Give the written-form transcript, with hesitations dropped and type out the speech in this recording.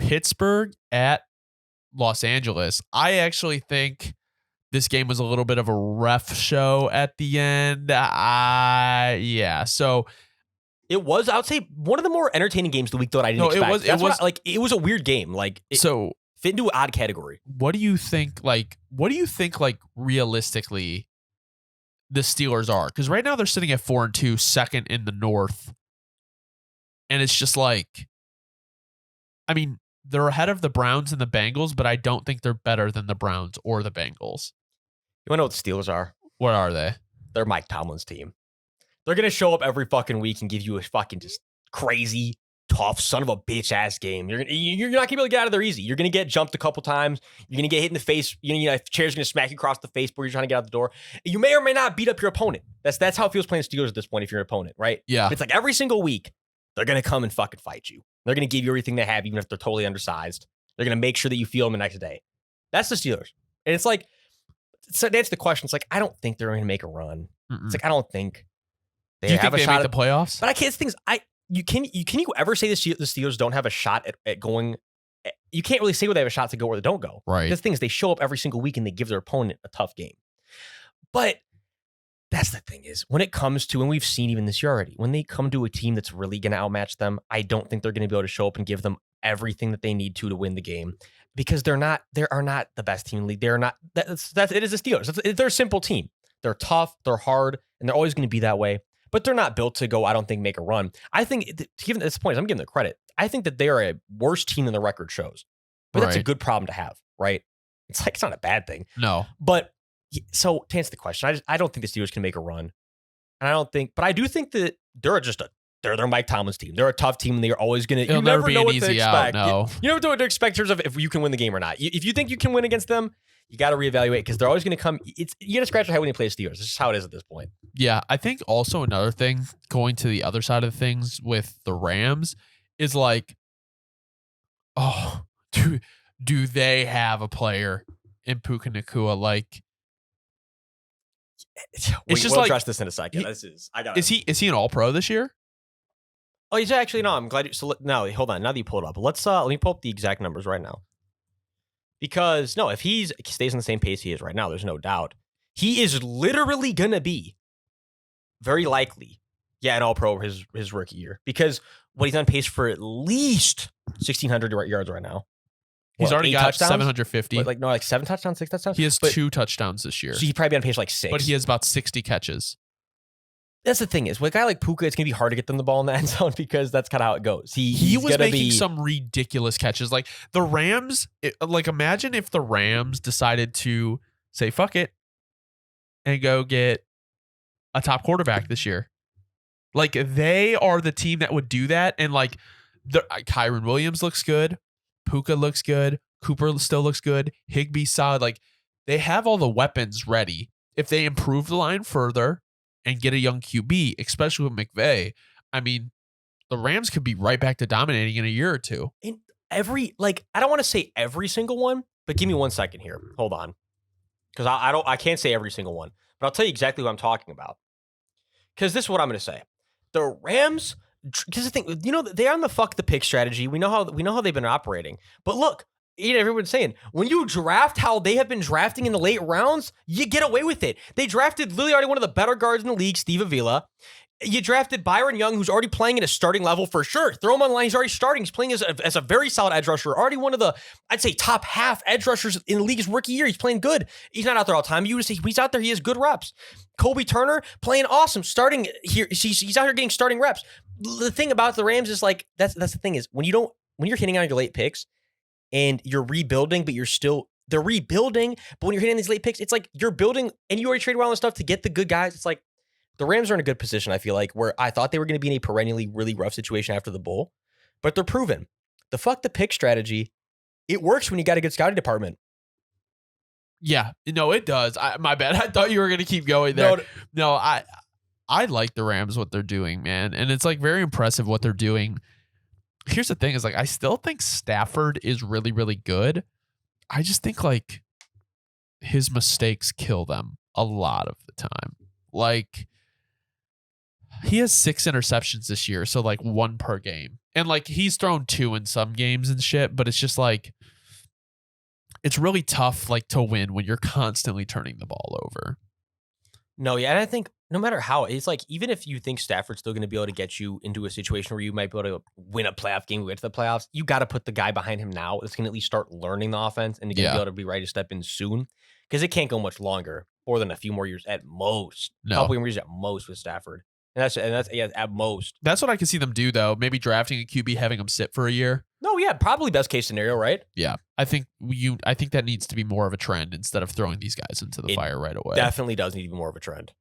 Pittsburgh at Los Angeles. I actually think this game was a little bit of a ref show at the end. Yeah. So it was, I would say, one of the more entertaining games of the week that I didn't expect. It was a weird game. Like, so fit into an odd category. What do you think, realistically the Steelers are? Because right now they're sitting at 4-2, second in the North. And it's just like, I mean, they're ahead of the Browns and the Bengals, but I don't think they're better than the Browns or the Bengals. You want to know what the Steelers are? What are they? They're Mike Tomlin's team. They're going to show up every fucking week and give you a fucking just crazy, tough, son of a bitch ass game. You're not going to be able to get out of there easy. You're going to get jumped a couple times. You're going to get hit in the face. A chair's going to smack you across the face before you're trying to get out the door. You may or may not beat up your opponent. That's how it feels playing Steelers at this point if you're an opponent, right? Yeah. But it's like every single week, they're going to come and fucking fight you. They're going to give you everything they have, even if they're totally undersized. They're going to make sure that you feel them the next day. That's the Steelers. And it's like, so to answer the question, it's like, I don't think they're going to make a run. It's like, I don't think they have a shot at the playoffs. But I can't. Things can you ever say the Steelers don't have a shot at going? You can't really say where they have a shot to go or they don't go. Right. The thing is, they show up every single week and they give their opponent a tough game. But that's the thing is, when it comes to, and we've seen even this year already, when they come to a team that's really going to outmatch them, I don't think they're going to be able to show up and give them everything that they need to win the game, because they are not the best team in the league. They're not. It is the Steelers. They're a simple team. They're tough. They're hard, and they're always going to be that way. But they're not built to go, I don't think, make a run. I think, given this point, I'm giving them credit. I think that they are a worse team than the record shows. But that's a good problem to have, right? It's like, it's not a bad thing. No. But so to answer the question, I don't think the Steelers can make a run. And but I do think that they're Mike Tomlin's team. They're a tough team, and they're always going to, you never know what to expect. No. You never know what to expect in terms of if you can win the game or not. If you think you can win against them, you got to reevaluate, because they're always going to come. You got to scratch your head when you play the Steelers. It's just how it is at this point. Yeah, I think also another thing, going to the other side of things with the Rams, is like, oh, do they have a player in Puka Nacua? Like, it's just we'll address this in a second. Is he an All-Pro this year? Oh, he's actually no. I'm glad. Now hold on. Now that you pulled it up, let me pull up the exact numbers right now. Because no, if he stays on the same pace he is right now, there's no doubt he is literally gonna be very likely, an All-Pro his rookie year. Because he's on pace for at least 1,600 yards right now. He's already got touchdowns? 750. Like 7 touchdowns, 6 touchdowns. He has 2 touchdowns this year. So he'd probably be on pace for like 6. But he has about 60 catches. That's the thing is, with a guy like Puka, it's going to be hard to get them the ball in the end zone, because that's kind of how it goes. He was making some ridiculous catches. Like the Rams, imagine if the Rams decided to say, fuck it, and go get a top quarterback this year. Like, they are the team that would do that. And like, Kyron Williams looks good. Puka looks good. Cooper still looks good. Higbee's solid. Like, they have all the weapons ready. If they improve the line further and get a young QB, especially with McVay, I mean, the Rams could be right back to dominating in a year or two. In I don't want to say every single one, but give me 1 second here. Hold on. Because I can't say every single one, but I'll tell you exactly what I'm talking about. Because this is what I'm going to say. The Rams, because the thing, they're on the fuck the pick strategy. We know how they've been operating. But look, everyone's saying, when you draft how they have been drafting in the late rounds, you get away with it. They drafted literally already one of the better guards in the league, Steve Avila. You drafted Byron Young, who's already playing at a starting level for sure. Throw him on the line. He's already starting. He's playing as a very solid edge rusher. Already one of the, I'd say, top half edge rushers in the league's rookie year. He's playing good. He's not out there all the time. You would say he's out there. He has good reps. Colby Turner playing awesome. Starting here. He's out here getting starting reps. The thing about the Rams is like, that's the thing is, when you're hitting on your late picks and you're rebuilding, but they're rebuilding. But when you're hitting these late picks, it's like you're building and you already traded well and stuff to get the good guys. It's like, the Rams are in a good position, I feel like, where I thought they were going to be in a perennially really rough situation after the Bowl, but they're proven. The fuck the pick strategy, it works when you got a good scouting department. Yeah, no, it does. My bad. I thought you were going to keep going there. No, I like the Rams, what they're doing, man. And it's like very impressive what they're doing. Here's the thing is like, I still think Stafford is really, really good. I just think like his mistakes kill them a lot of the time. Like, he has 6 interceptions this year, so like 1 per game. And like he's thrown 2 in some games and shit, but it's just like it's really tough like to win when you're constantly turning the ball over. No, yeah, and I think no matter how, it's like even if you think Stafford's still going to be able to get you into a situation where you might be able to win a playoff game, get to the playoffs, you got to put the guy behind him now that's going to at least start learning the offense and going to be able to be ready to step in soon, because it can't go much longer, more than a few more years at most. A couple more years at most with Stafford. And that's at most. That's what I can see them do though. Maybe drafting a QB, having him sit for a year. No, yeah, probably best case scenario, right? Yeah, I think that needs to be more of a trend instead of throwing these guys into the fire right away. Definitely does need to be more of a trend.